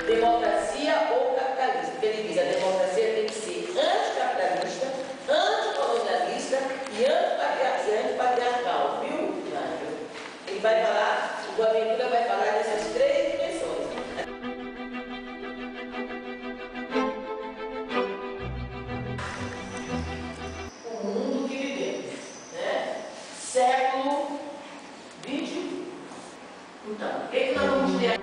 Democracia ou capitalista? Porque ele diz a democracia tem que ser anticapitalista, anticolonialista e antipatriarcal, viu, Nádia? Ele vai falar, o Boaventura vai falar dessas três dimensões. O mundo que vivemos, né? Século XX. Então, o que nós vamos ter?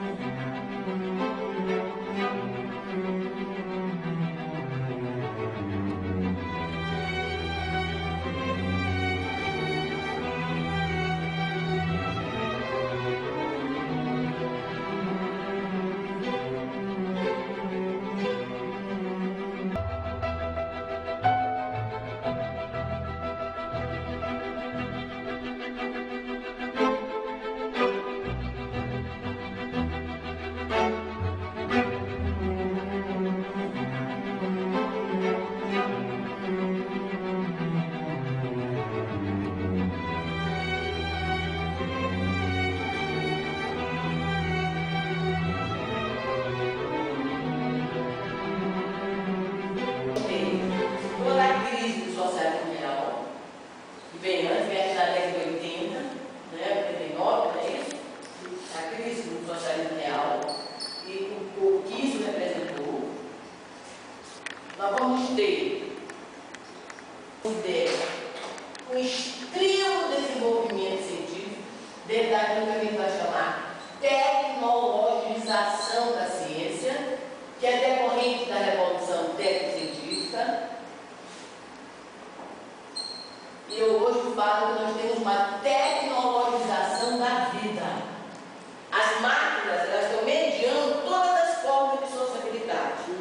Vem antes da década de 80, né, 89, não é isso? A crise do socialismo real e o que isso representou. Nós vamos ter um extremo desenvolvimento científico dentro daquilo que a gente vai chamar tecnologização da ciência, que é decorrente da revolução técnico-científica. E eu hoje falo que nós temos uma tecnologização da vida. As máquinas, elas estão mediando todas as formas de sociabilidade.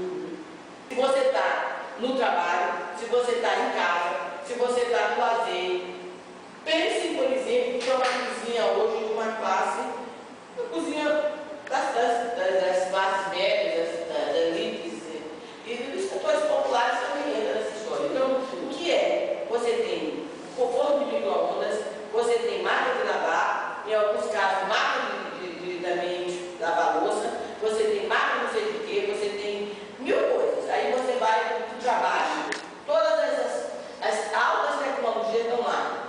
Se você está no trabalho, se você está em casa, se você está no lazer. Pense, por exemplo, que é uma cozinha hoje de uma classe, uma cozinha das classes médias, das elites, e dos setores populares também entra nessa história. Então, o que é? Você tem conforto de micro-ondas, você tem máquina de lavar, em alguns casos máquina de também lavar louça, você tem máquina não sei de quê, você tem mil coisas. Aí você vai para o trabalho, todas as altas tecnologias estão lá.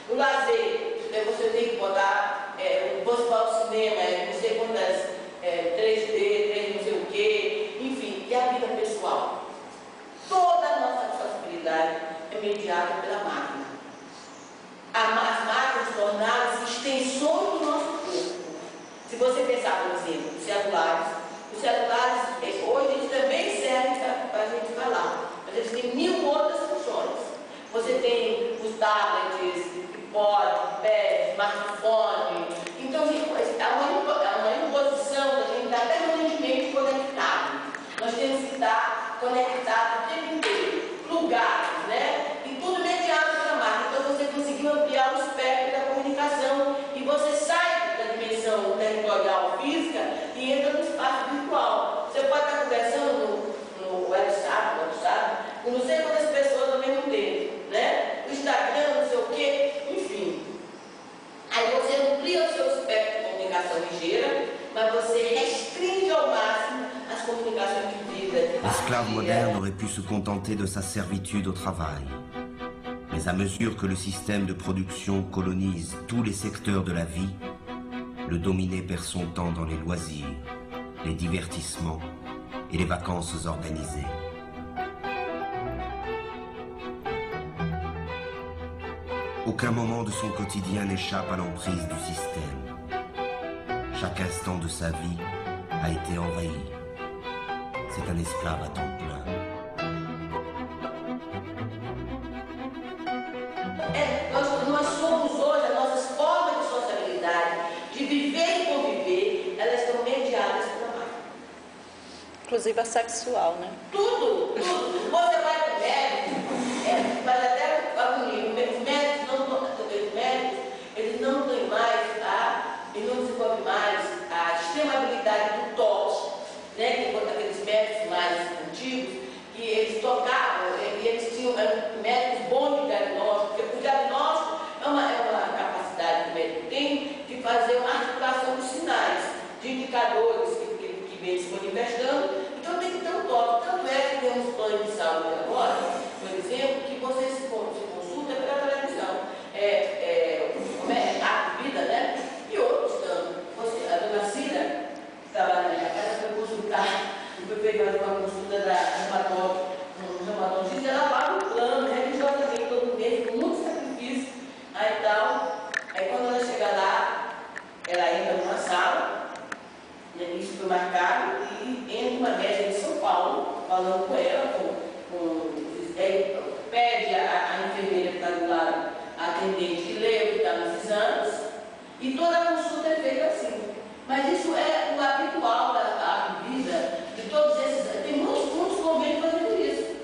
O lazer, você tem que botar, você vai ao cinema, não sei quantas 3D, não sei o quê, enfim, e a vida pessoal. Toda a nossa responsabilidade é mediada pela máquina. As máquinas tornaram-se extensões do nosso corpo. Se você pensar, por exemplo, os celulares hoje eles também servem para a gente falar, mas eles têm mil outras funções. Você tem os tablets, iPod, iPad, smartphone. Então, há uma imposição da gente estar permanentemente conectado. Nós temos que estar conectados o tempo inteiro, plugados, né? E tudo mediado pela máquina. Então, você conseguiu ampliar o espectro da comunicação e você sai da dimensão territorial física e entra no espaço virtual. Você pode estar conversando no WhatsApp, com não sei quantas pessoas ao mesmo tempo, né? O Instagram, não sei o quê, enfim. Aí você amplia o seu espectro de comunicação ligeira, mas você restringe ao máximo as comunicações de vida. L'esclave moderne aurait pu se contenter de sa servitude au travail. Mais à mesure que le système de production colonise tous les secteurs de la vie, le dominé perd son temps dans les loisirs, les divertissements et les vacances organisées. Aucun moment de son quotidien n'échappe à l'emprise du système. Chaque instant de sa vie a été envahi. C'est un esclave à temps plein. Nós somos hoje, as nossas formas de sociabilidade, de viver e conviver, elas estão mediadas pela máquina. Inclusive a sexual, né? Tudo. Você vai para o médico, mas até os médicos não indicadores que vem se manifestando, então tem que ter um toque. Tanto é que temos planos de saúde agora, por exemplo, que você se consulta pela televisão. A vida, né? E outros tanto. A dona Cida, que estava na minha casa, foi consultar, foi fazer uma consulta da reumatologista, ela paga o plano religiosamente todo mês, com muito sacrifício, aí tal. Aí quando ela chega lá, ela entra numa sala, isso foi marcado, e entra uma médica de São Paulo, falando com ela, pede a enfermeira que está do lado, a atendente que lê o que está nos exames, e toda a consulta é feita assim. Mas isso é o habitual da vida de todos esses. Tem muitos convênios fazendo isso.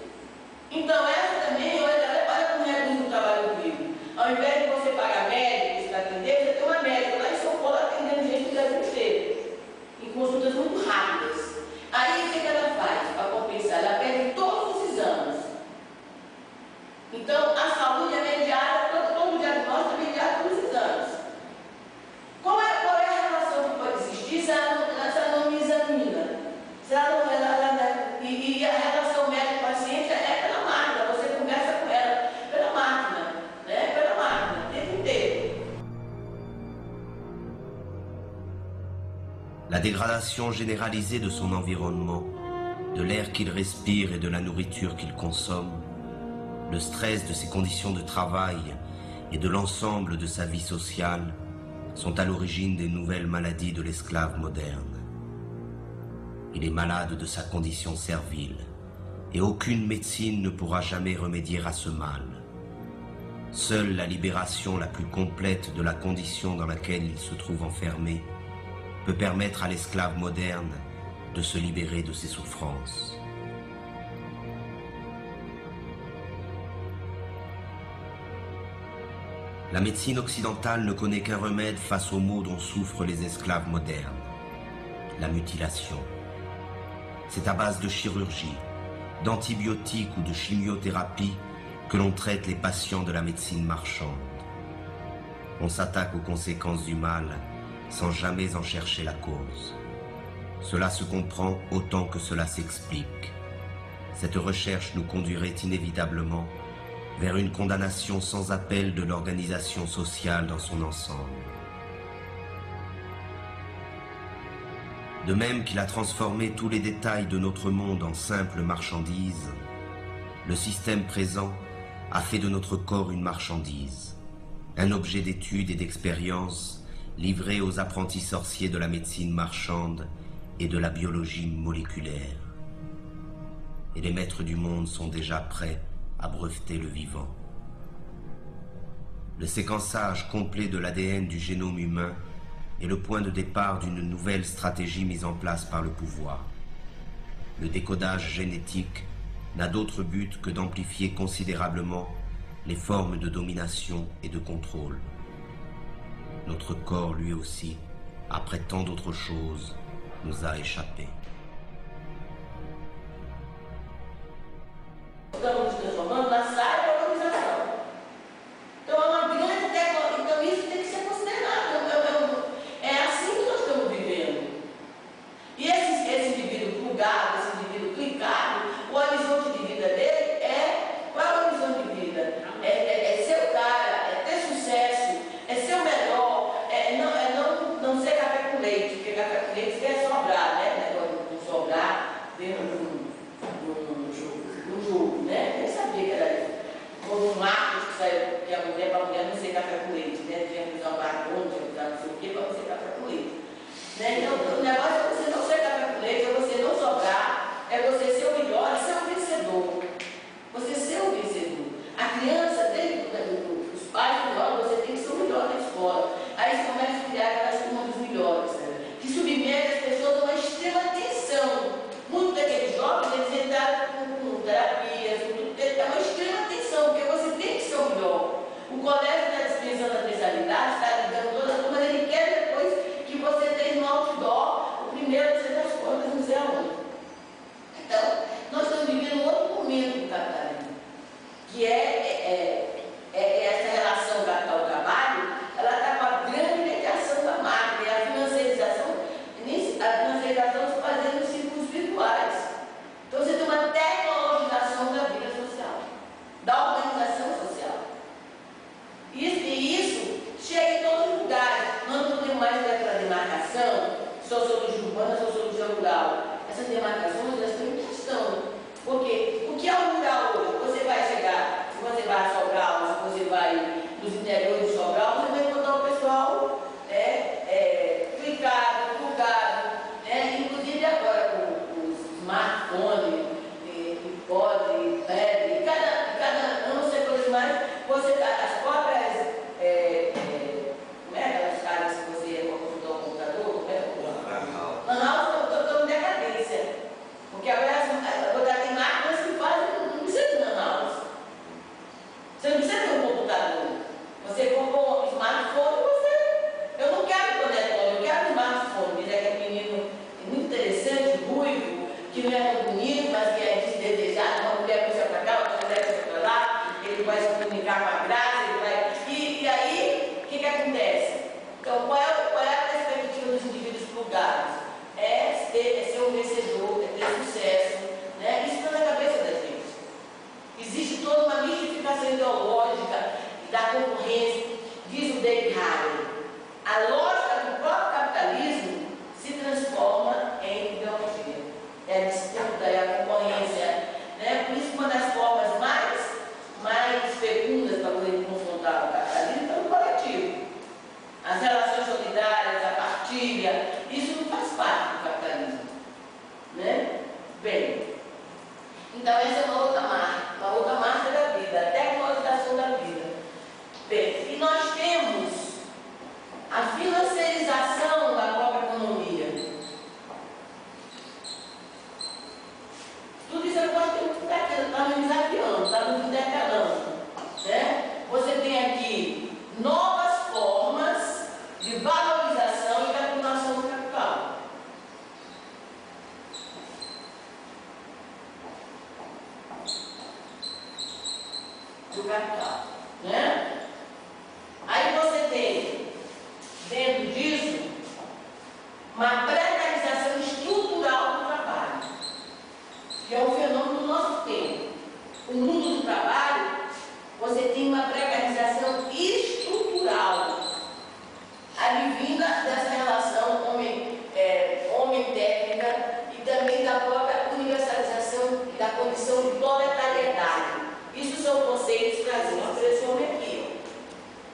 Então, essa também, olha como reduz o trabalho do vivo. Ao invés de você pagar médico para atender, você tem uma médica lá em São Paulo atendendo gente do Brasil inteiro, em consultas muito rápidas. Aí, o que ela faz para compensar? Ela pede todos os exames. Então, a saúde é mediada, todo o diagnóstico é mediado pelos exames. Qual é a relação que pode existir se ela não me examina? Se ela não, e a relação médico-paciente é pela máquina, você conversa com ela pela máquina, né? Pela máquina, o tempo inteiro. La dégradation généralisée de son environnement, de l'air qu'il respire et de la nourriture qu'il consomme, le stress de ses conditions de travail et de l'ensemble de sa vie sociale sont à l'origine des nouvelles maladies de l'esclave moderne. Il est malade de sa condition servile, et aucune médecine ne pourra jamais remédier à ce mal. Seule la libération la plus complète de la condition dans laquelle il se trouve enfermé peut permettre à l'esclave moderne de se libérer de ses souffrances. La médecine occidentale ne connaît qu'un remède face aux maux dont souffrent les esclaves modernes, la mutilation. C'est à base de chirurgie, d'antibiotiques ou de chimiothérapie que l'on traite les patients de la médecine marchande. On s'attaque aux conséquences du mal sans jamais en chercher la cause. Cela se comprend autant que cela s'explique. Cette recherche nous conduirait inévitablement vers une condamnation sans appel de l'organisation sociale dans son ensemble. De même qu'il a transformé tous les détails de notre monde en simples marchandises, le système présent a fait de notre corps une marchandise, un objet d'étude et d'expérience livré aux apprentis sorciers de la médecine marchande et de la biologie moléculaire. Et les maîtres du monde sont déjà prêts à breveter le vivant. Le séquençage complet de l'ADN du génome humain est le point de départ d'une nouvelle stratégie mise en place par le pouvoir. Le décodage génétique n'a d'autre but que d'amplifier considérablement les formes de domination et de contrôle. Notre corps, lui aussi, après tant d'autres choses, nous a échappé. Estamos transformando na SAI a organização. Então, é uma grande tecnologia. Então, isso tem que ser considerado. É assim que nós estamos vivendo. E esse indivíduo plugado, esse indivíduo clicado, o horizonte de vida dele qual é o horizonte de vida? É ser o cara, é ter sucesso, é ser o melhor, não ser café com leite, porque café com leite é sobrar, né? Não sobrar dentro no jogo, né? Nem sabia que era isso. Como um marketing que saiu, que a mulher, para a mulher não ser café com leite, né? Tinha que usar um batom, tinha que usar não sei o quê, para não ser café com leite. Né? Então, o negócio é você não ser café com leite, é você não sobrar, é você ser o melhor, é ser o vencedor. Você ser o vencedor. A criança, desde os pais melhores, você tem que ser o melhor na escola. Aí você começa a criar aquelas turmas dos melhores, né? Que submete as pessoas a uma extrema tensão. Muitos daqueles jovens, eles entraram com terapias, é uma extrema tensão, porque você tem que ser o melhor. O colégio está dispensando a especialidade, está ligando todas as turmas, ele quer depois que você tenha no outdoor o primeiro a ser das contas, não sei aonde. Então, nós estamos vivendo um outro momento do capitalismo, que é mais aquela demarcação, sociologia urbana, sociologia rural. Essas demarcações, elas estão em questão. Porque o que é o rural hoje? Você vai chegar, se você vai a Sobral, se você vai nos interiores de Sobral, você vai encontrar o pessoal clicado, plugado, inclusive agora com o smartphone, pode, cada ano você coisa mais, você as próprias, como é aquelas casas que você consultou o computador? Não, estou em decadência. Porque agora tem máquinas que fazem, não precisa de lan-house. Você não precisa ter um computador. Você comprou um smartphone, eu não quero conector, eu quero um smartphone. Diz aquele menino muito interessante, ruivo, que não é tão bonito, mas que é desdesejado, uma mulher puxa para cá, outra mulher puxa para lá, ele vai se comunicar com a graça, ele vai. E aí, o que acontece? Então, qual é a perspectiva dos indivíduos plugados? É ser um vencedor, é ter sucesso, né? Isso está na cabeça da gente. Existe toda uma mistificação ideológica da concorrência, diz o David Harvey. A lógica do próprio capitalismo se transforma em ideologia. É a disputa, é a concorrência, né? Por isso, uma das formas mais fecundas para poder confrontar o capitalismo é o coletivo. As relações solidárias, a partilha, isso não faz parte do capitalismo, né? Bem, então essa é uma outra marca da vida, a tecnologização da vida. Bem, e nós temos a financiarização da própria economia. Tudo isso agora está nos desafiando, está nos interpelando, né? Você tem aqui novas formas de valorização e de acumulação do capital. Né? Aí você tem, dentro disso, uma precarização estrutural do trabalho, que é um fenômeno do nosso tempo. O mundo do trabalho, você tem uma precarização estrutural, advinda dessa relação homem-técnica e também da própria universalização da condição de proletariedade. Isso são conceitos trazidos por esse homem aqui.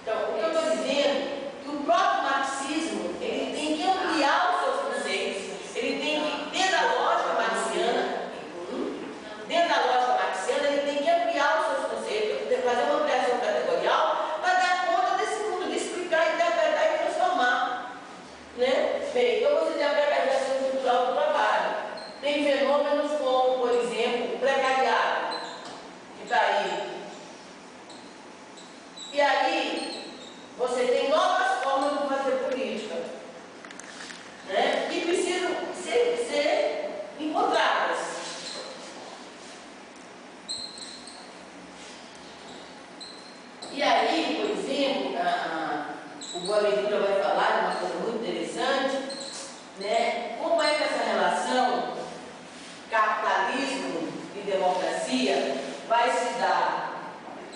Então, o que eu estou dizendo é que o próprio marxismo, ele tem que ampliar os seus conceitos, ele tem que, dentro da lógica marxiana, ele tem que ampliar os seus conceitos, fazer uma ampliação categorial para dar conta desse mundo, de explicar, interpretar e transformar. Né? Bem, então você tem a precarização estrutural do trabalho. Tem fenômenos como, por exemplo, o precariado, que está aí. E aí, você tem novas formas de fazer política, né? Que precisam ser encontradas. E aí, por exemplo, o Boaventura vai falar de uma coisa muito interessante, né? Como é que essa relação capitalismo e democracia vai se dar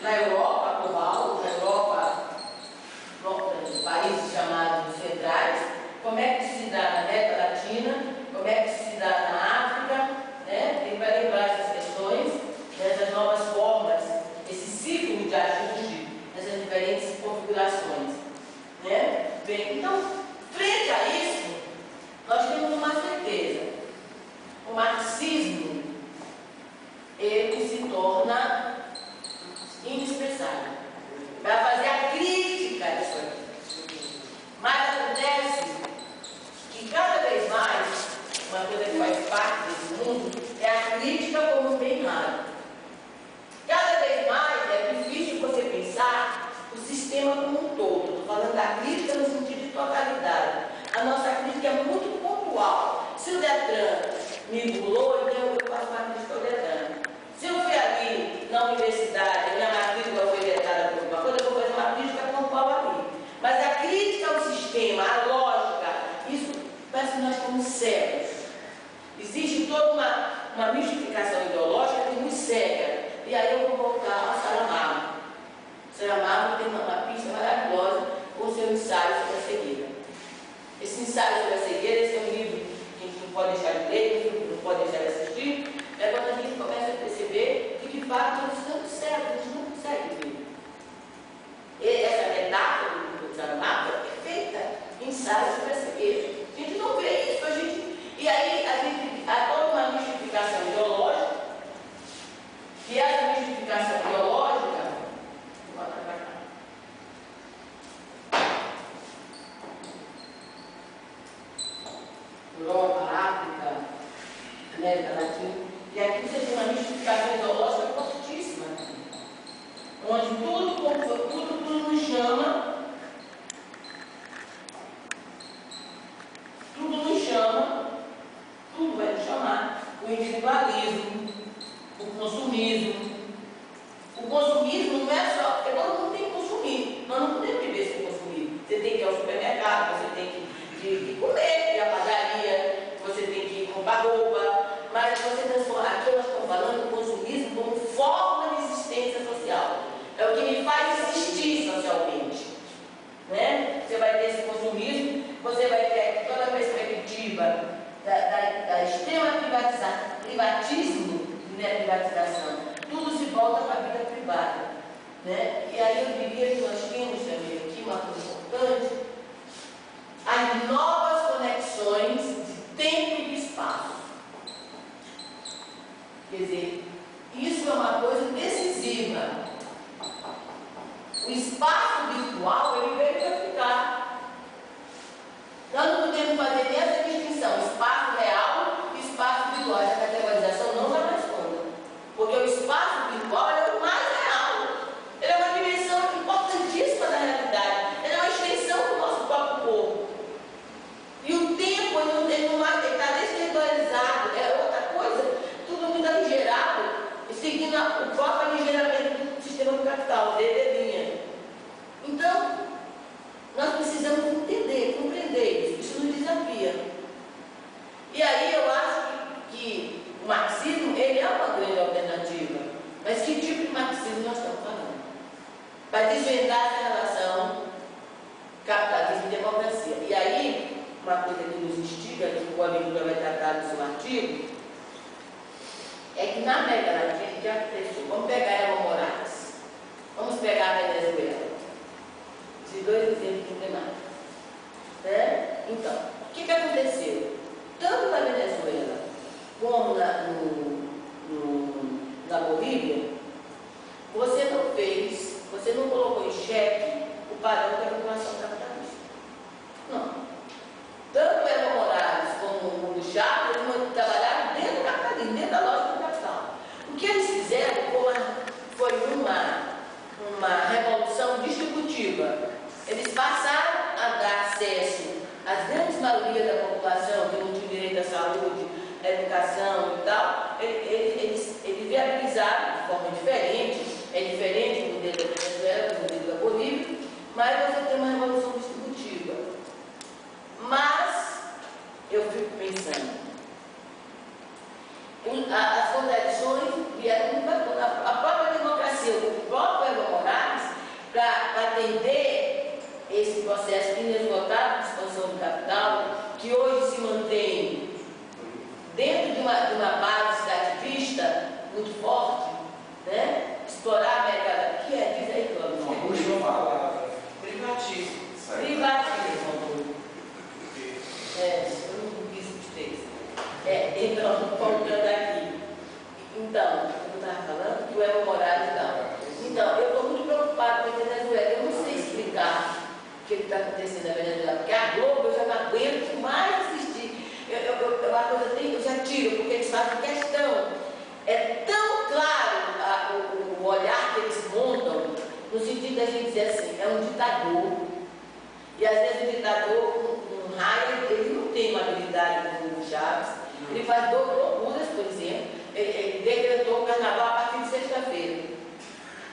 na Europa global, na Europa, nos países chamados centrais, como é que se dá na América Latina, como é que se dá na África, né? Tem para lembrar essas questões, essas novas formas, esse ciclo de ajuste, essas diferentes configurações, né? Bem, então, frente a isso, nós temos uma certeza. O marxismo, ele se torna indispensável para fazer a crítica disso aqui. Mas acontece que cada vez mais, uma coisa que faz parte desse mundo, é a crítica como um bem raro. Cada vez mais é difícil você pensar o sistema como um todo. Estou falando da crítica no sentido de totalidade. A nossa crítica é muito pontual. Se o Detran me burlou, então eu faço uma crítica ao Detran. Se eu fui ali na universidade, a minha matrícula foi vetada por uma coisa, eu vou fazer uma crítica pontual ali. Mas a crítica ao sistema, a lógica, isso parece que nós estamos cegos. Existe toda uma mistificação ideológica que nos cega. E aí eu vou voltar a Saramago. Saramago tem uma pista maravilhosa com seu ensaio sobre a cegueira. Esse ensaio sobre a cegueira, esse é um livro que a gente não pode deixar de ler, não pode deixar de assistir, é quando a gente começa a perceber que, de fato, nós estamos cegos, a gente não consegue ver. E essa metáfora do Saramago é perfeita, ensaio sobre a cegueira. A gente não vê isso, e aí a gente há toda uma mistificação ideológica, e essa mistificação ideológica, Europa, África, América Latina, e aqui você tem uma mistificação ideológica fortíssima, onde tudo nos chama, tudo vai nos chamar, o individualismo, o consumismo. O consumismo não é só, porque todo mundo tem que consumir, nós não podemos viver sem consumir. Você tem que ir ao supermercado, você tem que comer, ir à padaria, você tem que comprar roupa, mas você transforma, aqui nós estamos falando do consumismo como forma de existência social. É o que me faz existir socialmente. Né? Você vai ter esse consumismo, você vai ter toda a perspectiva da extrema privatismo, né, privatização. Tudo se volta para a vida privada. Né? E aí eu diria que nós temos também aqui uma coisa importante, as novas conexões de tempo e de espaço. Quer dizer, isso é uma coisa decisiva. O espaço virtual, ele veio para ficar. Nós não podemos fazer nem essa distinção, espaço real e espaço virtual. Essa categorização não vai mais conta. Porque o espaço virtual é o mais real. Ele é uma dimensão importantíssima da realidade. Ele é uma extensão do nosso próprio corpo. E o tempo, ele não está descentralizado, é outra coisa, tudo muito aligerado, seguindo o próprio aligeramento do sistema do capital, deveria. Então, nós precisamos entender, compreender isso nos desafia. E aí eu acho que o marxismo, ele é uma grande alternativa. Mas que tipo de marxismo nós estamos falando? Para desvendar essa relação capitalismo e democracia. E aí, uma coisa que nos instiga, que o amigo vai tratar no seu artigo, é que na América Latina já aconteceu. Vamos pegar Evo Morales, vamos pegar a Venezuela. Esses dois exemplos emblemáticos. Né? Então, o que aconteceu? Tanto na Venezuela como na Bolívia, você não colocou em xeque o padrão da população capitalista. Não. Tanto Evo Morales como o Hugo Chávez, eles trabalharam dentro do capitalismo, dentro da lógica do capital. O que eles fizeram foi uma revolução distributiva. Eles passaram a dar acesso às grandes maiorias da população que não tinha direito à saúde, à educação e tal. Eles viabilizaram de forma diferente, é diferente do modelo da Venezuela, do modelo da Bolívia, mas você tem uma revolução distributiva. Mas eu fico pensando, as contradições vieram a própria democracia, o próprio Evo Morales, para atender esse processo inesgotável de expansão do capital, que hoje se mantém dentro de uma base extrativista muito forte, né? Explorar a América Latina, que é, diz aí, Cláudio. Não, puxa uma palavra. Privatismo. Privatismo. Eu não quis vocês. Então, voltando aqui. Então, eu estava falando que o Evo Morales não. Então, eu estou muito preocupado com a Venezuela. Eu não sei explicar o que está acontecendo na Venezuela, porque a Globo eu já não aguento mais assistir. Eu já tiro, porque eles fazem questão. É tão claro o olhar que eles montam, no sentido da gente dizer assim, é um ditador. E às vezes o ditador, com raiva, ele não tem uma habilidade como o Chaves. Ele faz loucuras, por exemplo. Ele decretou o carnaval a partir de sexta-feira.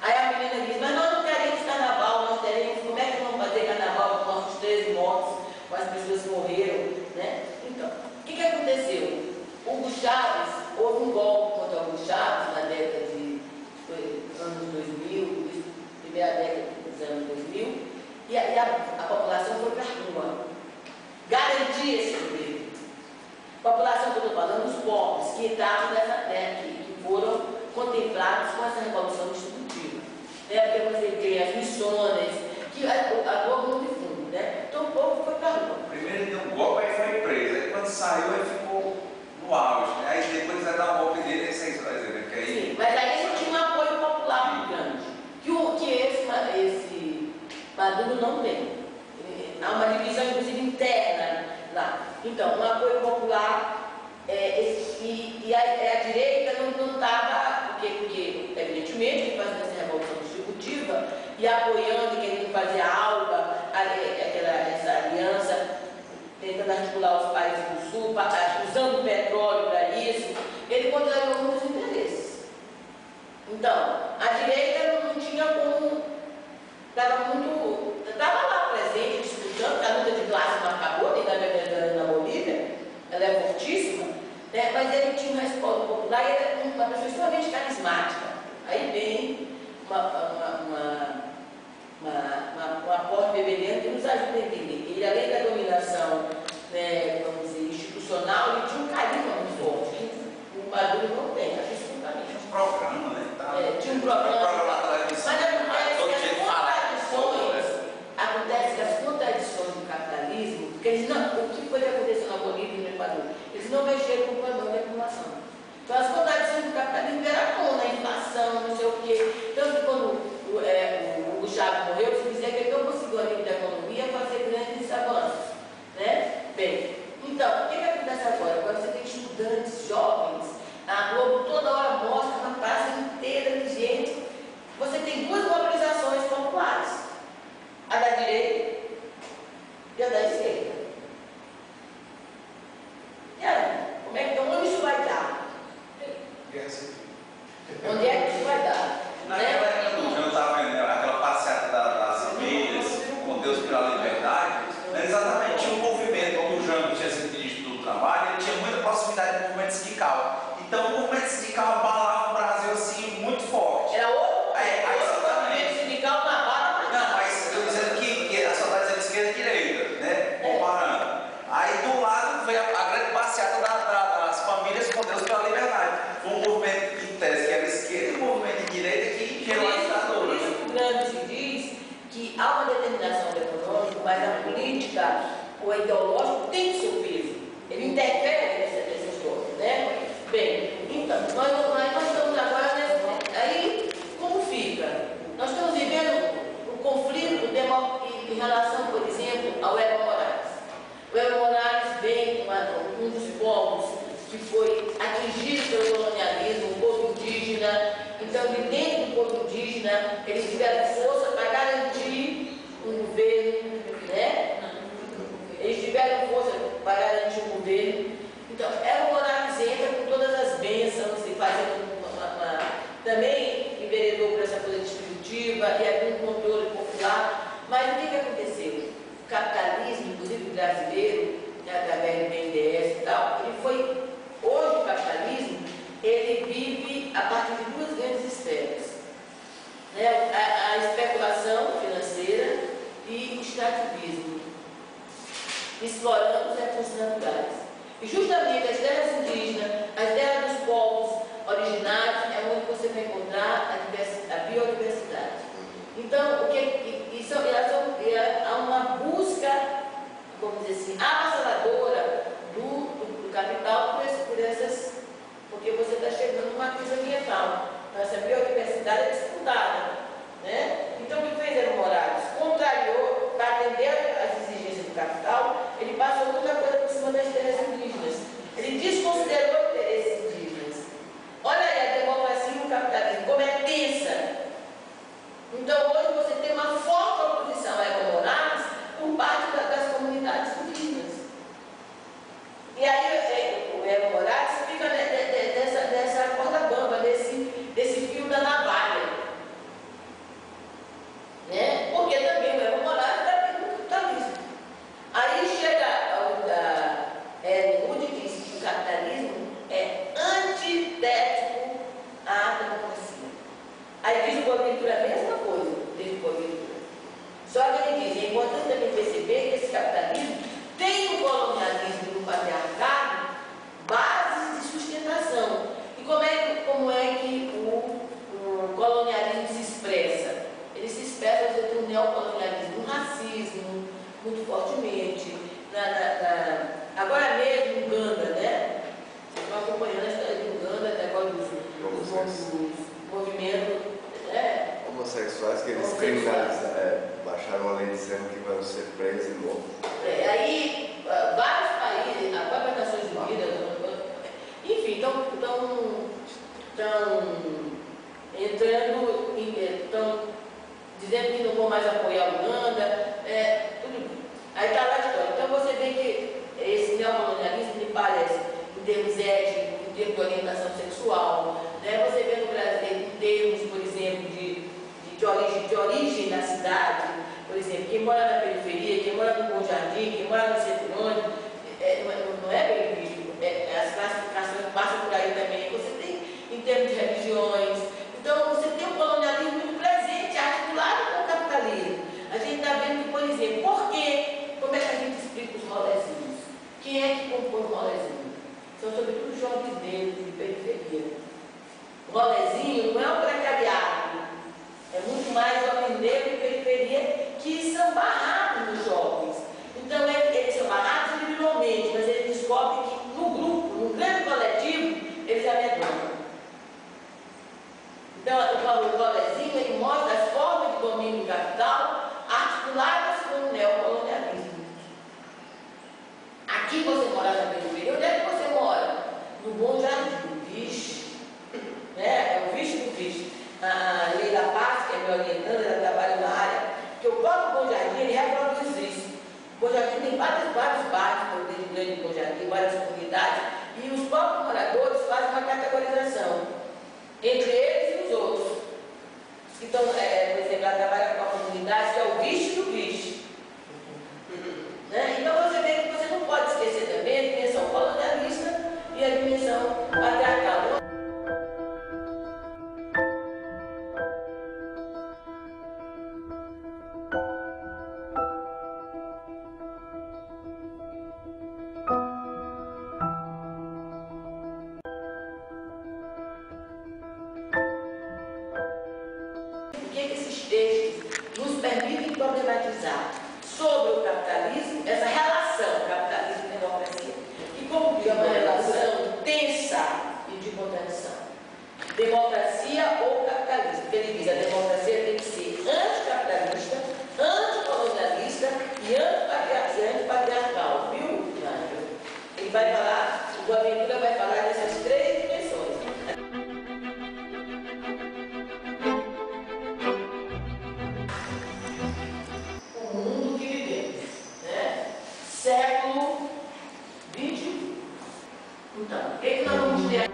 Aí a menina diz, mas nós não queremos carnaval, nós teremos, como é que vamos fazer carnaval com nossos 13 mortos, com as pessoas que morreram, né? Então, o que aconteceu? Hugo Chávez, houve um golpe contra o Hugo Chávez na década de anos 2000, primeira década dos anos 2000, e a população foi para a rua. garantir esse emprego. População que eu estou falando, os pobres, que estavam nessa terra, que foram contemplados com essa revolução distributiva. Né? Porque você vê as missões, que a Globo não difunde, né? Então o povo foi para a rua. Primeiro ele deu um golpe, aí foi preso. Aí quando saiu, ele ficou no auge. Né? Aí depois ele dar um golpe dele, vocês vão dizer, que aí... Sim, mas aí ele tinha um apoio popular muito grande, que esse Maduro não tem. Há uma divisão, inclusive, interna lá. Então, um apoio popular, e a direita não estava, porque, evidentemente, ele fazia essa revolução distributiva, e apoiando, querendo fazer a ALBA, essa aliança, tentando articular os países do Sul, usando o petróleo para isso, ele contrariou muitos interesses. Então, a direita não tinha como... Estava lá presente, disputando, que a luta de classe não acabou, nem na Bolívia, ela é fortíssima, né? Mas ele tinha um respaldo popular e era uma pessoa extremamente carismática. Aí vem um aporte bebeliano que nos ajuda a entender. Ele, além da dominação, né, vamos dizer, institucional, ele tinha um carisma muito forte, que o Maduro não tem, acho isso fundamental. Tinha um programa, né? Tinha um programa. Acontece que as contradições do capitalismo, porque eles não, o que foi que aconteceu na Bolívia e no Equador? Eles não mexeram com o padrão da acumulação. Então as contradições do capitalismo eram bom, na inflação, não sei o quê. Tanto que quando o Chávez morreu, se dizia que ele não conseguiu a nível da economia fazer grandes avanços. Né? Bem, então, o que acontece agora? Agora você tem estudantes jovens, a Globo toda hora mostra uma praça inteira de gente. Você tem duas mobilizações populares. A da direita e a da esquerda. E aí, onde isso vai dar? Onde é que isso vai dar? Naquela época do Jânio estava vendo aquela passeata das famílias, com Deus pela liberdade, né? Exatamente, tinha um movimento, como o Jânio tinha sido ministro do trabalho, ele tinha muita proximidade com o movimento sindical. Então o movimento sindical abalava o Brasil assim muito forte. Era outro? Exatamente. Sindical na barra, mas não, mas eu dizendo que a só está dizendo esquerda e direita, né? Comparando. Aí do lado veio a grande passeata das famílias com Deus pela liberdade. Foi um movimento de tese que era esquerda e um movimento de direita que gerou a ditadura. Por isso que o Gramsci diz que há uma determinação do econômico, mas a política, o ideológico tem o seu peso. Ele interfere nessa história, né? Bem, então, nós estamos agora, né? Aí, como fica? Nós estamos vivendo um conflito em relação, por exemplo, ao Evo Morales. O Evo Morales vem um dos povos que foi atingido pelo colonialismo, o povo indígena. Então, de dentro do povo indígena, eles tiveram força para garantir um governo, né? Eles tiveram força para garantir um governo. Então, Evo Morales entra com todas as bênçãos e fazendo também enveredou por essa coisa distributiva e havia um controle popular. Mas o que aconteceu? O capitalismo, inclusive brasileiro, né, através do BNDES e tal, ele foi, hoje o capitalismo, ele vive a partir de duas grandes esferas. Né? A especulação financeira e o extrativismo, explorando os recursos naturais. E justamente as terras indígenas, as terras dos povos originários, é onde você vai encontrar a biodiversidade. Então, há uma busca, vamos dizer assim, avassaladora do capital porque você está chegando numa crise ambiental. Então, essa biodiversidade é disputada. Né? Então, o que fez Evo Morales? Contrariou, para atender às exigências do capital, ele passou muita coisa por cima das terras indígenas. Ele desconsiderou interesses indígenas. Olha aí a democracia e o capitalismo, como é tensa. Então, hoje você tem uma forte oposição a Evo Morales por parte das comunidades indígenas. E aí o Evo Morales fica dessa corda bamba, desse fio da navalha. Né? Porque também o Evo Morales está pelo capitalismo. Aí chega Wood e diz que o capitalismo é antitético à democracia. Aí diz o Boaventura a mesma coisa, diz o Boaventura. Só que ele diz, é importante também perceber que esse capitalismo tem um colonialismo e no patriarcado bases de sustentação. E como é que o colonialismo se expressa? Ele se expressa no neocolonialismo, no racismo, muito fortemente. Agora mesmo, em Uganda, né? Vocês estão acompanhando a história de Uganda, até agora dos movimentos, né? Homossexuais que eles criminalizaram, baixaram a lei dizendo que vão ser presos e mortos. Aí, vários países, a própria Nações Unidas, enfim, estão entrando, estão dizendo que não vão mais apoiar a Uganda, tudo. Aí está lá a história. Então você vê que esse neocolonialismo ele parece, em termos étnicos, em termos de orientação sexual, né? Você vê no Brasil, em termos, por exemplo, de origem da cidade, por exemplo, quem mora na periferia, quem mora no Bom Jardim, quem mora no centro ônibus, não é bem visto. As classificações passam por aí também. Você tem, em termos de religiões, então você tem um colonialismo muito presente, articulado com o capitalismo. A gente está vendo que, por exemplo, por quê? Como é que a gente explica os rolezinhos? Quem é que compõe o rolezinho? São sobretudo jovens negros de periferia. O rolezinho não é um precariado, é muito mais jovens negros de periferia que são barrados nos jovens. Então eles são barrados individualmente, mas eles descobrem que no grupo, no grande coletivo, eles amedrontam. Então o rolezinho ele mostra as formas de domínio do capital articuladas com o neocolonialismo. Aqui você mora na periferia, onde é que você mora? No Bom Jardim, vixe. Né? É o vixe do vixe. A Leila Paz, que é minha orientanda, ela trabalha na área, que o próprio Bom Jardim, ele reproduz isso. O Bom Jardim tem vários bairros dentro do grande Bom Jardim, várias comunidades, e os próprios moradores fazem uma categorização entre eles e os outros. Então, por exemplo, ela trabalha com uma comunidade que é o vixe do vixe. Né? Então você vê que você não pode esquecer também a dimensão colonialista e a dimensão patriarcal. O que esses textos nos permitem problematizar sobre o capitalismo, essa relação capitalismo e democracia, que como que é uma relação tensa e de contradição. Democracia ou capitalismo? Porque ele diz a democracia tem que ser anticapitalista, anticolonialista e antipatriarcal, viu? Ele vai falar, o Boaventura vai falar dessas três dimensões. O mundo que vivemos, né? Século XX. Então, o que nós vamos ter aqui?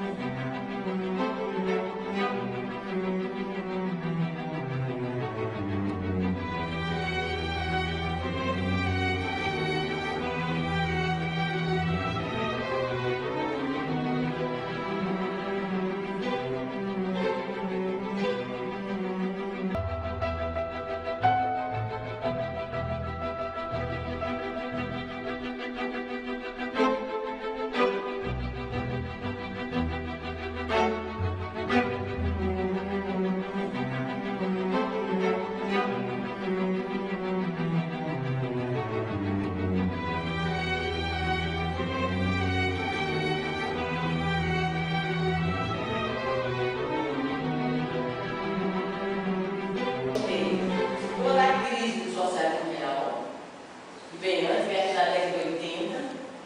Toda a crise do socialismo real, que vem antes, vem aqui na década de 80,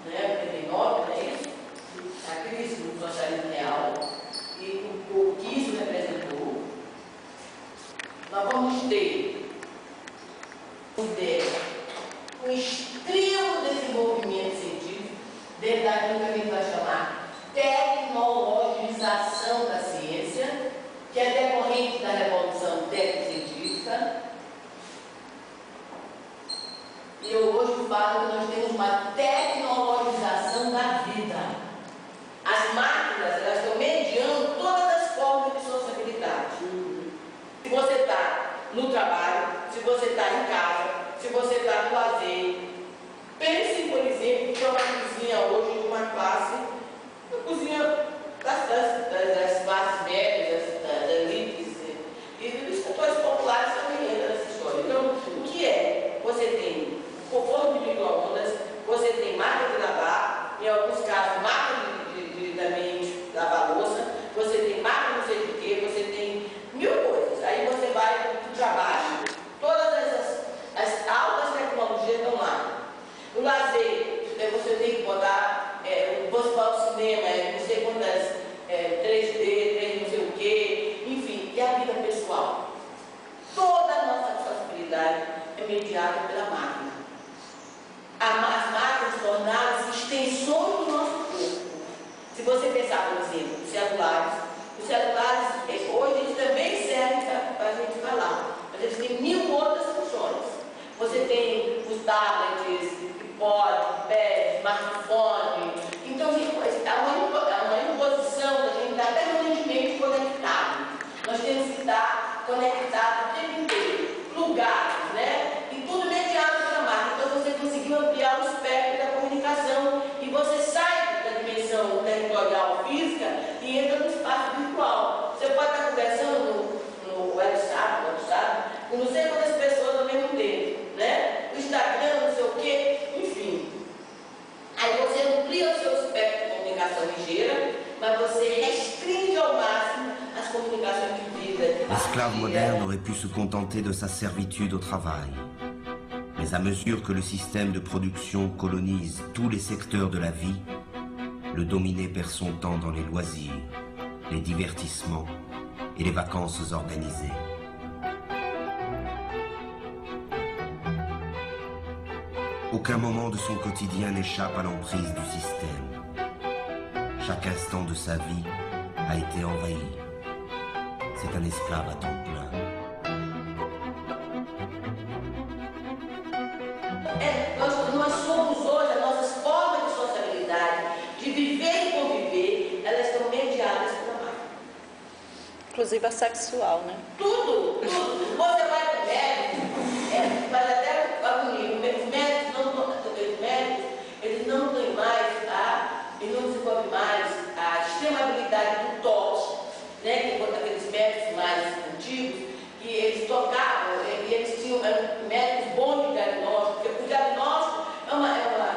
né, 89, não é isso? A crise do socialismo real e o que isso representou. Nós vamos ter um extremo desenvolvimento científico dentro daquilo que a gente vai chamar tecnologização da ciência, que é decorrente da revolução tecnocientífica. E eu hoje falo que nós temos uma tecnologização da vida. As máquinas, elas estão mediando todas as formas de sociabilidade. Se você está no trabalho, se você está em casa, se você está no lazer. Pense, por exemplo, é mediada pela máquina. As máquinas tornaram-se extensões do nosso corpo. Se você pensar, por exemplo, os celulares hoje eles também servem para a gente falar, mas eles têm 1000 outras funções. Você tem os tablets, iPod, iPad, smartphone. Então, há uma imposição da gente estar permanentemente conectado. Nós temos que estar conectados o tempo inteiro, plugados, né? E tudo mediado pela máquina. Então, você conseguiu ampliar o espectro da comunicação e você sai da dimensão territorial física e entra no espaço virtual. Você pode estar conversando no WhatsApp, com não sei quantas pessoas ao mesmo tempo, né? O Instagram, não sei o quê, enfim. Aí você amplia o seu espectro de comunicação ligeira, mas você restringe ao máximo as comunicações de vida. L'esclave moderne aurait pu se contenter de sa servitude au travail. Mais à mesure que le système de production colonise tous les secteurs de la vie, le dominé perd son temps dans les loisirs, les divertissements et les vacances organisées. Aucun moment de son quotidien n'échappe à l'emprise du système. Chaque instant de sa vie a été envahi. C'est un esclave à temps plein. Nós somos hoje, as nossas formas de sociabilidade, de viver e conviver, elas estão mediadas pela máquina. Inclusive a sexual, né? Tudo. Você vai para o médico, mas até comigo, os médicos, eles não têm mais eles não desenvolvem mais a extremabilidade do toque, né? Que aqueles médicos mais antigos, que eles tocavam, e eles tinham médicos bons de diagnóstico, porque o diagnóstico é uma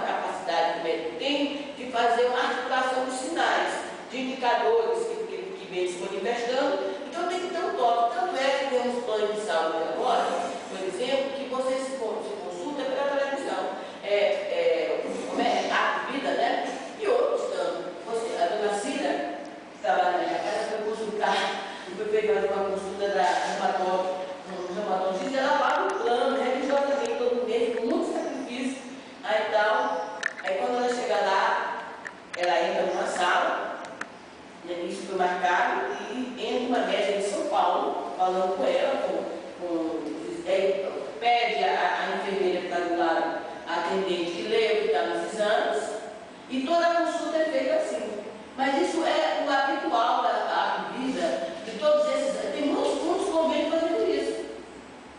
capacidade que o médico tem de fazer uma articulação dos sinais, de indicadores que vem se manifestando. Então tem que ter um toque. Tanto é que temos planos de saúde agora, por exemplo, que você se consulta pela televisão. A vida, né? E outros tanto. A dona Cida, que estava na minha casa, foi consultar, foi fazer uma consulta no reumatologista, ela paga o plano religiosamente todo mês, com muito sacrifício, aí tal. Aí quando ela chega lá, ela entra numa sala, isso foi marcado, e entra uma médica de São Paulo, falando com ela, pede a enfermeira que está do lado, a atendente, que lê o que está nos exames, e toda a consulta é feita assim. Mas isso é o habitual da vida de todos esses. Tem muitos convênios fazendo isso.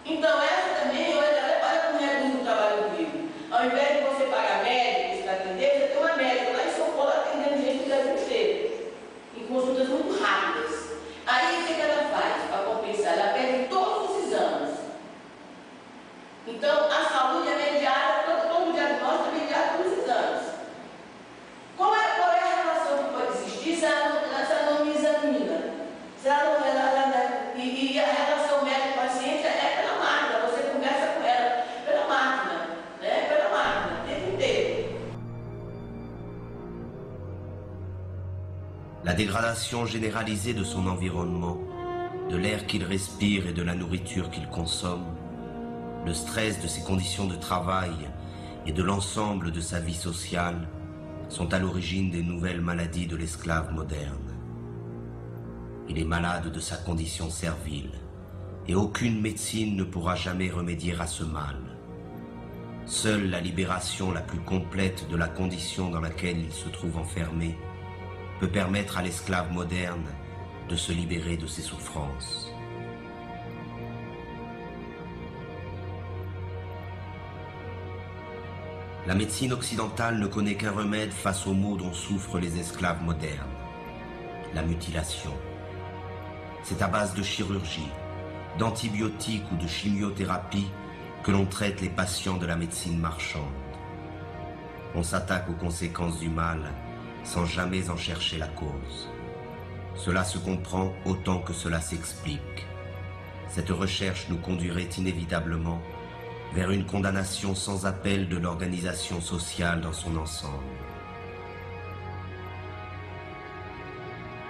Então, essa também, olha como reduz o trabalho vivo. Ao invés de você pagar médicos para atender, você tem uma médica lá em São Paulo atendendo gente que deve ter, em consultas muito rápidas. Aí, o que ela faz para compensar? Ela pede todos os exames. Então, a saúde é mediada, todo o diagnóstico é mediado pelos exames. Qual é a relação que pode existir se ela não me examina? Se ela não, e a relação médico-paciente é pela máquina, você conversa com ela pela máquina, né? Pela máquina, o tempo inteiro. La dégradation généralisée de son environnement, de l'air qu'il respire et de la nourriture qu'il consomme, le stress de ses conditions de travail et de l'ensemble de sa vie sociale sont à l'origine des nouvelles maladies de l'esclave moderne. Il est malade de sa condition servile, et aucune médecine ne pourra jamais remédier à ce mal. Seule la libération la plus complète de la condition dans laquelle il se trouve enfermé peut permettre à l'esclave moderne de se libérer de ses souffrances. La médecine occidentale ne connaît qu'un remède face aux maux dont souffrent les esclaves modernes, la mutilation. C'est à base de chirurgie, d'antibiotiques ou de chimiothérapie que l'on traite les patients de la médecine marchande. On s'attaque aux conséquences du mal sans jamais en chercher la cause. Cela se comprend autant que cela s'explique. Cette recherche nous conduirait inévitablement vers une condamnation sans appel de l'organisation sociale dans son ensemble.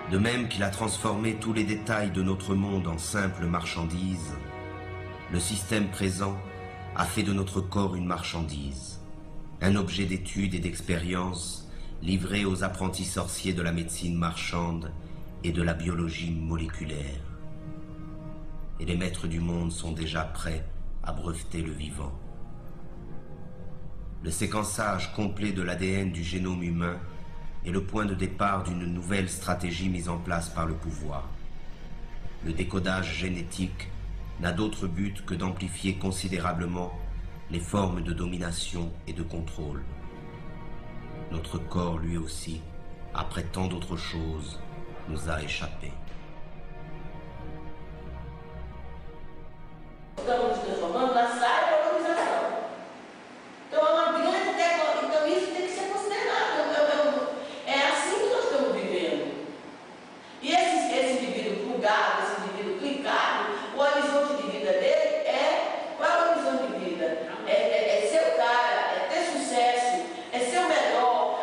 De même qu'il a transformé tous les détails de notre monde en simples marchandises, le système présent a fait de notre corps une marchandise, un objet d'étude et d'expérience livré aux apprentis sorciers de la médecine marchande et de la biologie moléculaire. Et les maîtres du monde sont déjà prêts à breveter le vivant. Le séquençage complet de l'ADN du génome humain est le point de départ d'une nouvelle stratégie mise en place par le pouvoir. Le décodage génétique n'a d'autre but que d'amplifier considérablement les formes de domination et de contrôle. Notre corps, lui aussi, après tant d'autres choses, nous a échappé. Estamos nos transformando na SAI da organização. Então é uma grande tecnologia. Então isso tem que ser considerado. É assim que nós estamos vivendo. E esse indivíduo plugado, esse indivíduo clicado, o horizonte de vida dele é... Qual é o horizonte de vida? É ser o cara, é ter sucesso, é ser o melhor,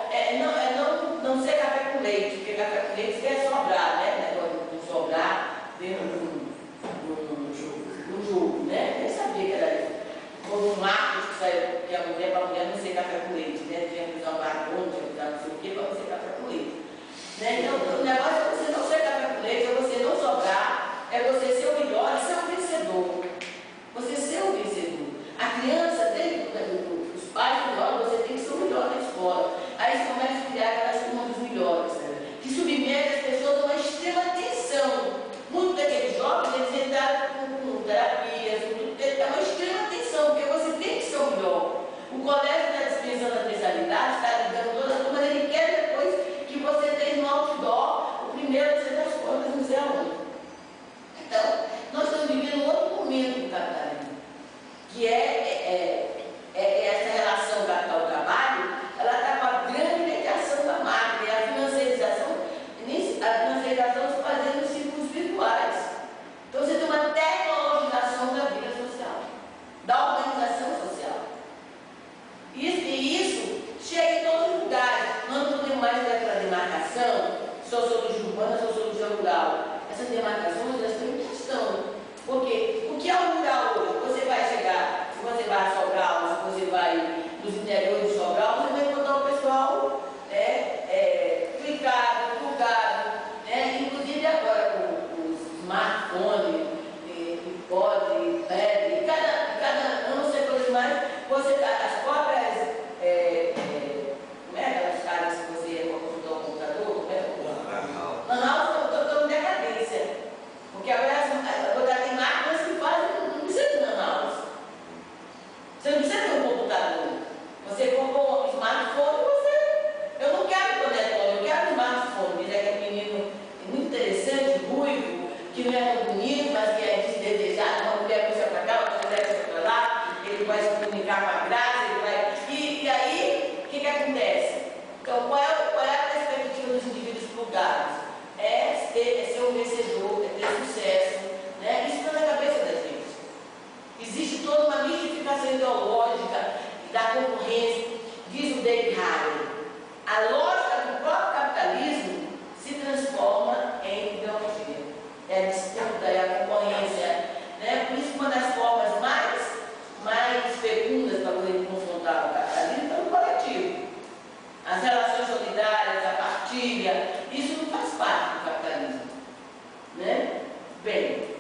não ser café com leite, porque café com leite é sobrar, né? Não sobrar dentro no jogo, né? Nem sabia que era isso. Como um marco que saiu, que a mulher, para a mulher não ser café com leite, né? Tinha que usar um batom, tinha que usar não sei o quê, para não ser café com leite. Né? Então, o negócio é você não ser café com leite, é você não sobrar, é você ser o melhor, é ser um vencedor. Você ser um vencedor. A criança, desde os pais melhores, você tem que ser o melhor na escola. Aí você começa a criar aquelas turmas dos melhores, né? Que submete as pessoas a uma extrema tensão. Muitos daqueles jovens, eles entraram com terapias, é uma extrema tensão, porque você tem que ser o melhor. O colégio está dispensando a especialidade, está ligando toda a turma, mas ele quer depois que você tenha no outdoor o primeiro a ser das contas, não sei aonde. Então, nós estamos vivendo um outro momento do capitalismo, que é essa relação capital-trabalho, ela está com a grande mediação da máquina, e a financiarização se fazendo nos círculos virtuais. Então você tem uma tecnologização da vida social, da organização social. E isso chega em todos os lugares. Nós não podemos mais ter aquela demarcação, sociologia urbana, sociologia rural. Essas demarcações elas estão em questão. Porque o que é o rural hoje? Você vai chegar, se você vai a Sobral, se você vai nos interiores de Sobral, você vai encontrar o pessoal clicado, plugado, né? Inclusive agora com o smartphone, iPod, iPad, cada eu não sei coisas mais, você as próprias como é aquelas caras que você consulta o computador? Como é que estão em decadência. Porque agora tem máquinas que fazem, não precisa de nan-house. Você não precisa ter um computador. Você comprou um smartphone, eu não quero conector, eu quero um smartphone. Diz aquele menino muito interessante, ruivo, que não é tão bonito, mas que é desdesejado, uma mulher puxa para cá, outra mulher puxa para lá, ele vai se comunicar com a graça, ele vai... E aí, o que acontece? Então, qual é a perspectiva dos indivíduos plugados? É ser um vencedor, é ter sucesso, né? Isso está na cabeça da gente. Existe toda uma mistificação ideológica da concorrência, diz o David Harvey. A lógica do próprio capitalismo se transforma em ideologia. É a disputa, é a concorrência, né? Por isso, uma das formas mais fecundas para poder confrontar o capitalismo é o coletivo. As relações solidárias, a partilha, isso não faz parte do capitalismo, né? Bem,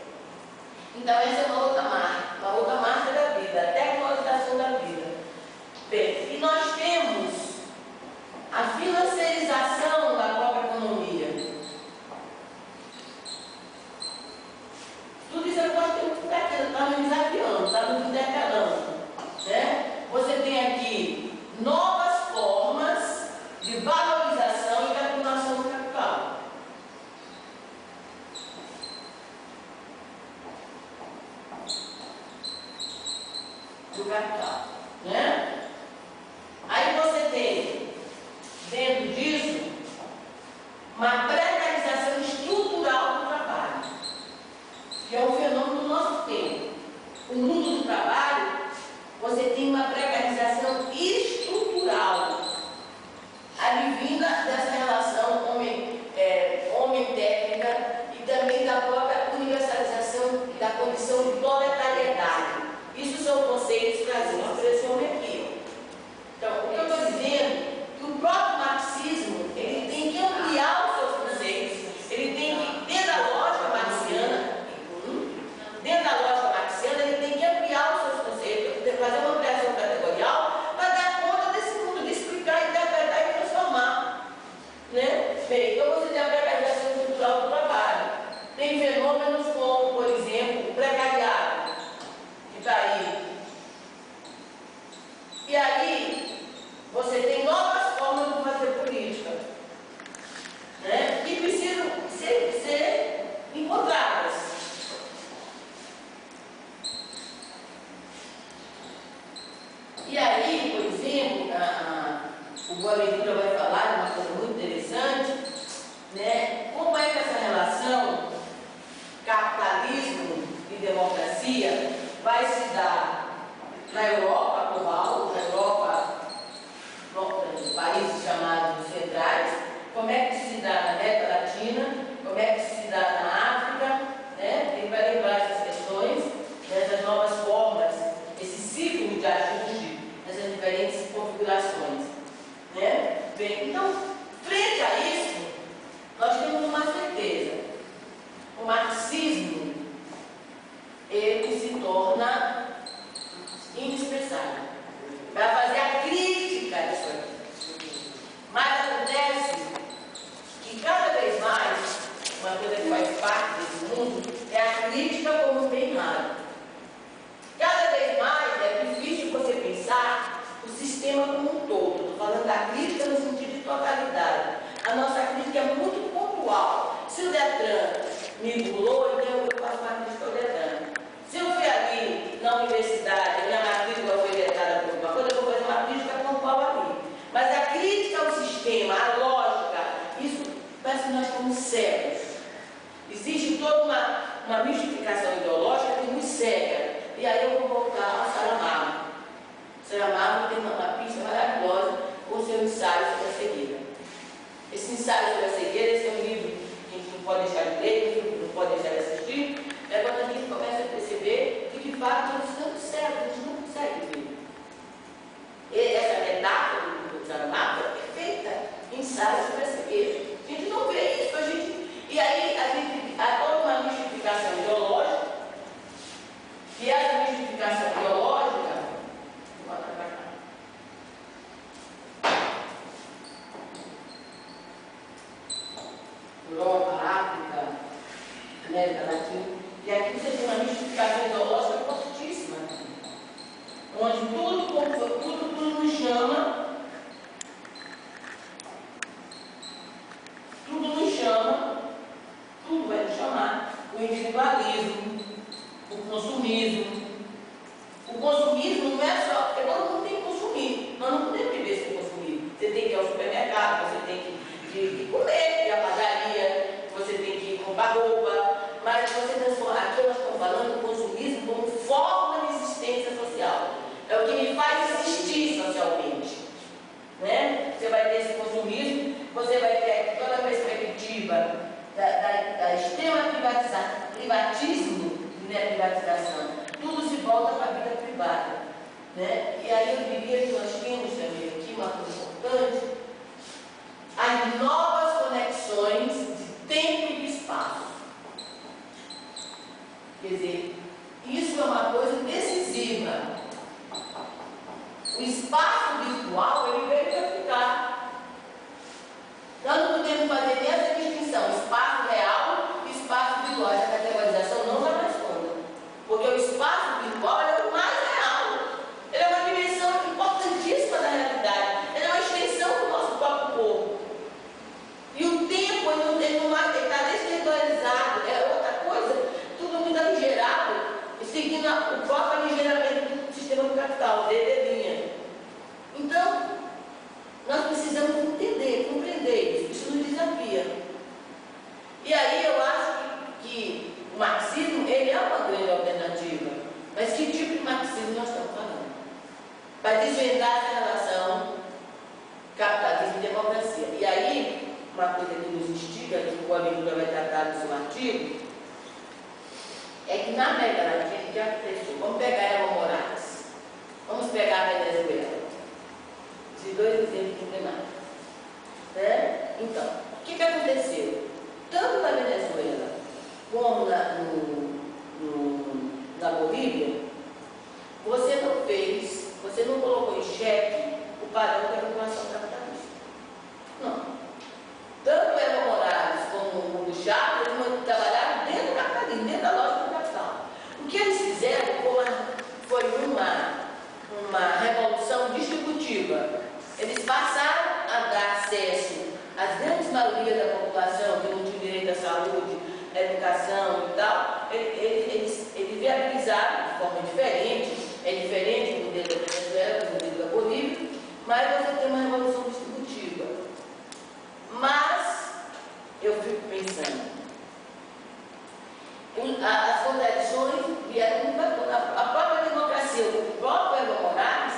então essa é uma outra marca da vida, a tecnologização da vida. Bem, e nós temos a financiarização da própria economia. Tudo isso agora está nos desafiando, está nos interpelando, né? Você tem aqui novas formas de valorização e de acumulação do capital. Né? Aí você tem, dentro disso, uma precarização estrutural do trabalho, que é um fenômeno do nosso tempo. O mundo do trabalho, você tem uma precarização estrutural, advinda dessa relação homem-técnica e também da própria universalização e da condição de proletariedade. Isso são conceitos que E aí, você tem novas formas de fazer política, né? Que precisam ser encontradas. E aí, por exemplo, o Boaventura vai falar de uma coisa muito interessante, né? Como é que essa relação capitalismo e democracia vai se dar na Europa global, na Europa, nos países chamados centrais, como é que se dá na América Latina, como é que se dá na África, né? Ele vai lembrar essas questões, dessas novas formas, esse ciclo de ajuste, essas diferentes configurações, né? Bem, então, frente a isso, nós temos uma certeza. O marxismo, ele se torna indispensável para fazer a crítica disso aqui. Mas acontece que cada vez mais, uma coisa que faz parte desse mundo, é a crítica como um bem raro. Cada vez mais é difícil você pensar o sistema como um todo. Estou falando da crítica no sentido de totalidade. A nossa crítica é muito pontual. Se o Detran me burlou, então eu faço uma crítica ao Detran. Se eu fui ali na universidade, a minha matrícula foi vetada por alguma coisa, eu vou fazer uma crítica pontual ali. Mas a crítica ao sistema, a lógica, isso parece que nós estamos cegos. Existe toda uma mistificação ideológica que nos cega. E aí eu vou voltar a Saramago. Saramago tem uma pista maravilhosa com o seu ensaio sobre a cegueira. Esse ensaio sobre a cegueira, esse é um livro que a gente não pode deixar de ler, que não pode deixar de assistir, é quando a gente começa a perceber que, de fato, nós estamos cegos, a gente não consegue ver. E essa metáfora do Saramago é perfeita, ensaio sobre a cegueira. A gente não vê isso, e aí há toda uma mistificação ideológica, e essa mistificação ideológica, vou botar pra cá. Europa, África, América Latina, e aqui você tem uma mistificação ideológica fortíssima, onde tudo nos chama, tudo vai nos chamar, o individualismo, o consumismo. O consumismo não é só, porque todo mundo tem que consumir, nós não podemos viver sem consumir. Você tem que ir ao supermercado, você tem que comer, ir à padaria, você tem que comprar roupa, mas você transforma, aqui nós estamos falando do consumismo como forma de existência social. É o que me faz existir socialmente. Né? Você vai ter esse consumismo, você vai ter toda a perspectiva da extrema privatismo, né, privatização. Tudo se volta para a vida privada. Né? E aí eu diria que nós temos também aqui uma coisa importante, as novas conexões de tempo e de espaço. Quer dizer, isso é uma coisa decisiva. O espaço virtual, ele veio para ficar. Nós não podemos fazer nem essa distinção, espaço real e espaço virtual. Essa categorização não vai mais conta. Porque o espaço virtual é o mais real. Ele é uma dimensão importantíssima da realidade. Ele é uma extensão do nosso próprio corpo. E o tempo, ele não está descentralizado. É outra coisa, tudo muito aligerado, seguindo o próprio aligeramento do sistema do capital, DDlinha. Então, nós precisamos entender, compreender isso nos desafia. E aí eu acho que o marxismo, ele é uma grande alternativa. Mas que tipo de marxismo nós estamos falando? Para desvendar essa relação capitalismo e democracia. E aí, uma coisa que nos instiga, que o Boaventura vai tratar no seu artigo, é que na América Latina, que aconteceu? Vamos pegar Evo Morales, vamos pegar a Venezuela. Esses dois exemplos emblemáticos. Né? Então, o que aconteceu? Tanto na Venezuela como na Bolívia, você não colocou em xeque o padrão da regulação capitalista. Não. Tanto Evo Morales como o Hugo Chávez, eles trabalharam dentro do capitalismo, dentro da lógica do capital. O que eles fizeram foi uma revolução de distributiva. Eles passaram a dar acesso às grandes maioria da população que não tinha direito à saúde, à educação e tal. Eles viabilizaram de forma diferente, é diferente do modelo da Venezuela, do modelo da Bolívia, mas você tem uma revolução distributiva. Mas eu fico pensando, as contradições vieram a própria democracia, o próprio Evo Morales,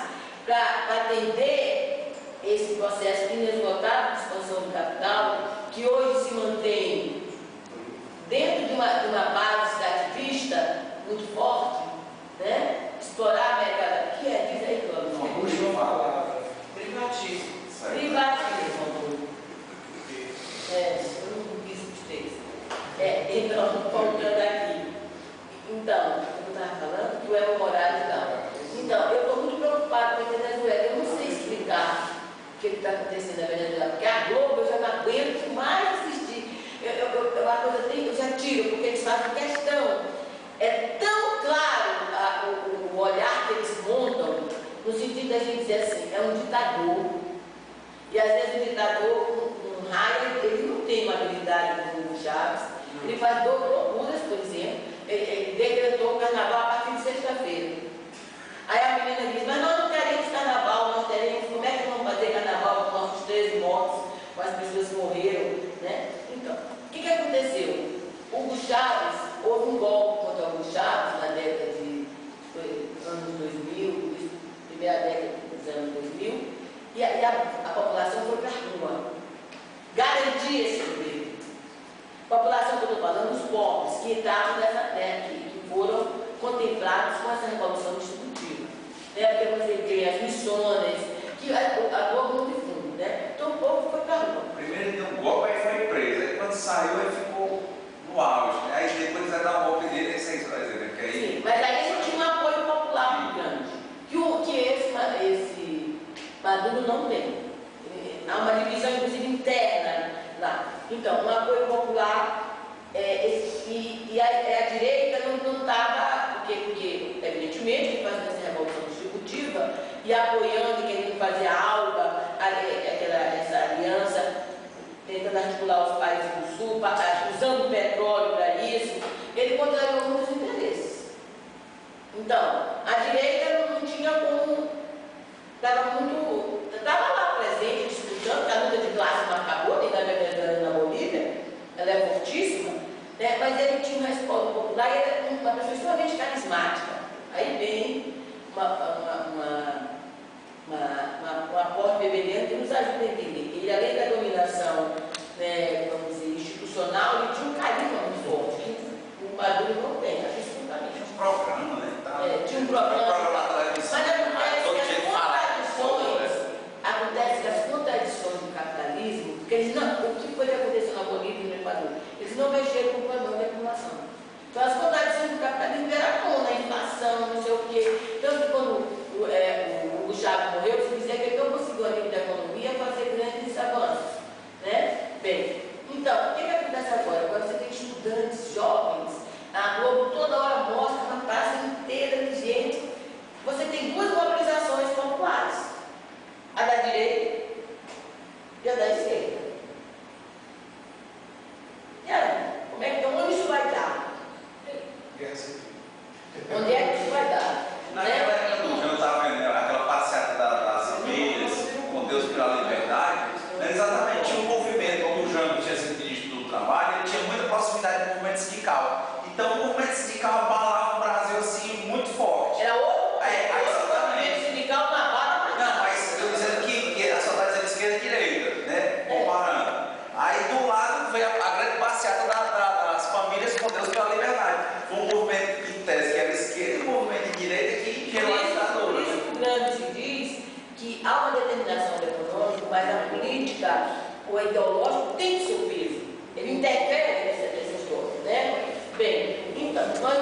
para atender esse processo inesgotável de expansão do capital, que hoje se mantém dentro de uma base extrativista muito forte, né? Explorar a América, que é, diz aí, Cláudio. Não, puxou a palavra. Privatismo. Privatismo. Eu não quis vocês. Então, voltando aqui. Então, eu estava falando que o Evo Morales não. Então, eu estou muito preocupada com a Venezuela. Eu não sei explicar o que está acontecendo na Venezuela, porque a Globo eu já não aguento mais assistir. Eu já tiro, porque eles fazem questão. É tão claro o olhar que eles montam, no sentido da gente dizer assim, é um ditador. E às vezes o ditador, um raio, ele não tem uma habilidade como o Hugo Chávez. Ele faz loucuras, por exemplo. Ele decretou o carnaval a partir de sexta-feira. Aí a menina diz, mas nós não queremos carnaval, nós teremos, como é que vamos fazer carnaval com nossos 13 mortos, com as pessoas que morreram, né? Então, o que aconteceu? Hugo Chávez, houve um golpe contra o Hugo Chávez na década de anos 2000, primeira década dos anos 2000, e a população foi para a rua. Garantir esse poder. A população que eu estou falando, os pobres, que estavam nessa terra, que foram contemplados com essa revolução distributiva. Porque você tem as missões, que a Globo não difunde, né? Então o povo foi para a rua. Primeiro ele deu um golpe, aí foi preso. Aí quando saiu, ele ficou no auge. Né? Aí depois ele vai dar um golpe dele, esse aí, por exemplo. Que aí... Sim, mas aí ele tinha um apoio popular muito grande. Que esse Maduro não tem. Há uma divisão, inclusive, interna lá. Então, um apoio popular, e a direita não estava, porque, evidentemente, ele fazendo essa revolução distributiva e apoiando, querendo fazer a ALBA, essa aliança, tentando articular os países do Sul, usando o petróleo para isso, ele contrariou muitos interesses. Então, a direita não tinha como. Estava lá presente, disputando, que a luta de classe não acabou, nem na Venezuela nem na Bolívia, ela é fortíssima, né? Mas ele tinha um respaldo popular e era uma pessoa extremamente carismática. Aí vem um aporte bebeliano que nos ajuda a entender. Ele, além da dominação, né, vamos dizer, institucional, ele tinha um carisma muito forte, que o Maduro não tem, absolutamente. Tinha um programa, né? Tinha um programa. Acontece que as contradições do capitalismo, porque o que foi que aconteceu na Bolívia e no Equador? Eles não mexeram com o padrão de acumulação. Então as contradições do capitalismo eram como a inflação, não sei o quê. Tanto que quando o Chávez morreu, se dizia que ele não conseguiu a nível da economia fazer grandes avanços. Né? Bem, então, o que acontece agora? Agora você tem estudantes jovens, a Globo toda hora mostra uma praça inteira de gente. Você tem duas mobilizações populares. A da direita e a da esquerda. E aí, onde isso vai dar? Onde é que isso vai dar? Naquela época do Jânio estava vendo aquela passeata das famílias, com Deus pela liberdade, né? Exatamente, tinha um movimento, como o Jânio tinha sido ministro do trabalho, ele tinha muita proximidade com o movimento sindical. Então o movimento sindical abalava o Brasil assim muito forte. Era outro movimento sindical na barra. Não, mas eu dizendo que a só está dizendo esquerda e direita, né? Comparando. Aí do lado veio a grande passeata das famílias com Deus pela liberdade. Um movimento em tese que era esquerda e um movimento de direita que gerou a ditadura. Por isso que o Gramsci diz que há uma determinação econômica, mas a política, o ideológico tem seu peso. Ele interfere nessa história, né? Bem, então, nós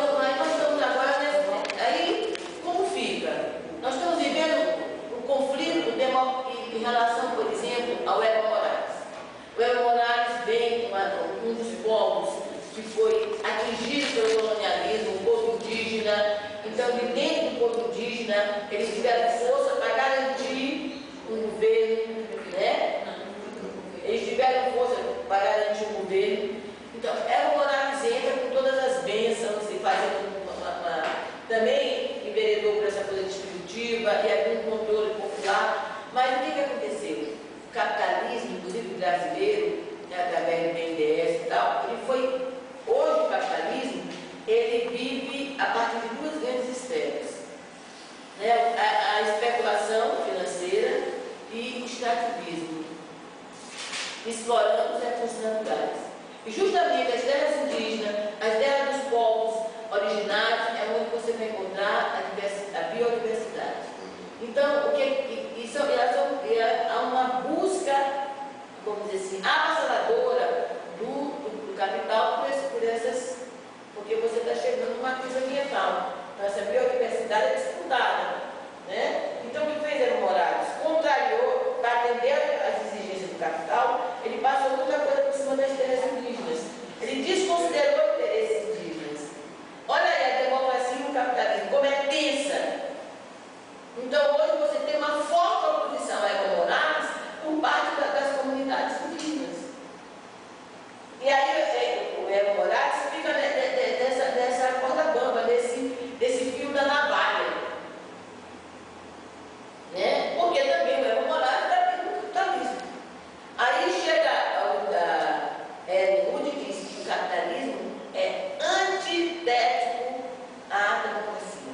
estamos agora aí, como fica? Nós estamos vivendo um conflito em relação, por exemplo, ao Evo Morales. O Evo Morales vem um dos povos que foi atingido pelo colonialismo, o povo indígena. Então, de dentro do povo indígena, eles tiveram força para garantir E justamente as terras indígenas, as terras dos povos originários, é onde você vai encontrar a biodiversidade. Então, há uma busca, vamos dizer assim, avassaladora do capital porque você está chegando numa crise ambiental. Então, essa biodiversidade é disputada. Né? Então, o que fez Evo Morales? Contrariou, para atender às exigências do capital, ele passou muita coisa por cima das terras indígenas. Ele desconsiderou interesses indígenas. Olha aí a democracia e o capitalismo, como é tensa. Então, hoje você tem uma forte oposição a Evo Morales por parte das comunidades indígenas. E aí o Evo Morales fica nessa corda bamba, desse fio da navalha. Né? Porque também o Evo Morales está dentro do capitalismo. Aí chega Ellen Wood e diz que o capitalismo é antitético à democracia.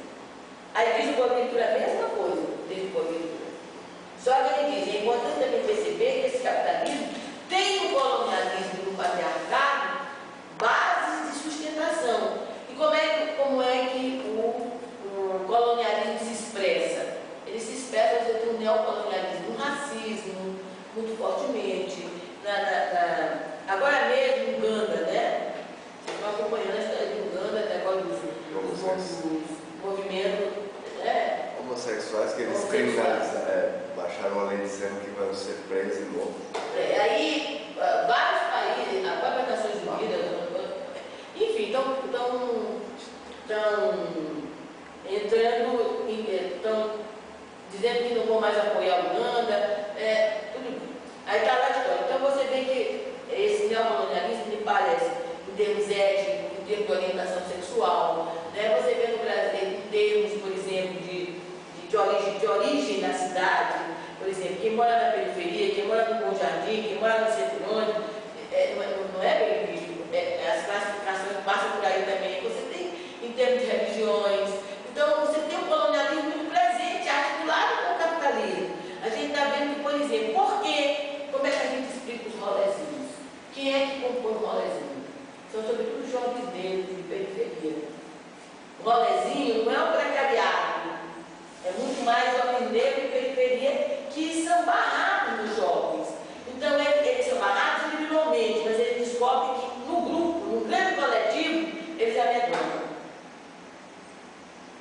Aí diz o Boaventura a mesma coisa, diz o Boaventura. Só que ele diz, é importante também perceber que esse capitalismo tem no colonialismo e no patriarcado bases de sustentação. E como é que o colonialismo se expressa? Ele se expressa no neocolonialismo, no racismo, muito fortemente. Agora mesmo, em Uganda, né? Estou acompanhando a história de Uganda, até agora dos movimentos. Né? Homossexuais que eles criminalizaram, baixaram uma lei dizendo que vão ser presos e mortos. Aí, vários países, a própria Nações Unidas, enfim, estão entrando, estão dizendo que não vão mais apoiar a Uganda, tudo. Aí está lá a história. Então você vê que esse neocolonialismo me parece, em termos étnicos, em termos de orientação sexual, né? Você vê no Brasil, em termos, por exemplo, de origem na cidade, por exemplo, quem mora na periferia, quem mora no Bom Jardim, quem mora no centro-norte, não é bem visto. As classificações passam por aí também. Você tem em termos de religiões. Então, você tem um colonialismo muito presente, articulado com o capitalismo. A gente está vendo que, por exemplo, por quê? Como é que a gente explica os rolezinhos? Quem é que compõe o rolezinho? São, sobretudo, jovens negros de periferia. O rolezinho não é um precariado. É muito mais jovens negros de periferia que são barrados nos jovens. Então, eles são barrados individualmente, mas eles descobrem que no grupo, no grande coletivo, eles amedrontam.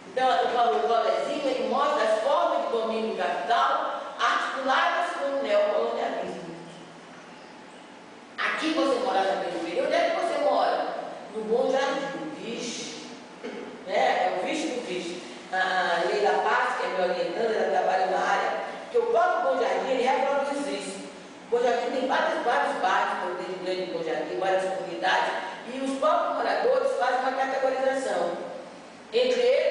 Então, o rolezinho, ele mostra as formas de domínio do capital articuladas com o neocolonialismo. Aqui você mora na periferia, onde é que você mora? No Bom Jardim, vixe. É o vixe do vixe. A Leila Paz, que é me orientando, ela trabalha na área, que o próprio Bom Jardim, ele reproduz isso. O Bom Jardim tem vários bairros dentro do grande Bom Jardim, várias comunidades, e os próprios moradores fazem uma categorização. Entre eles,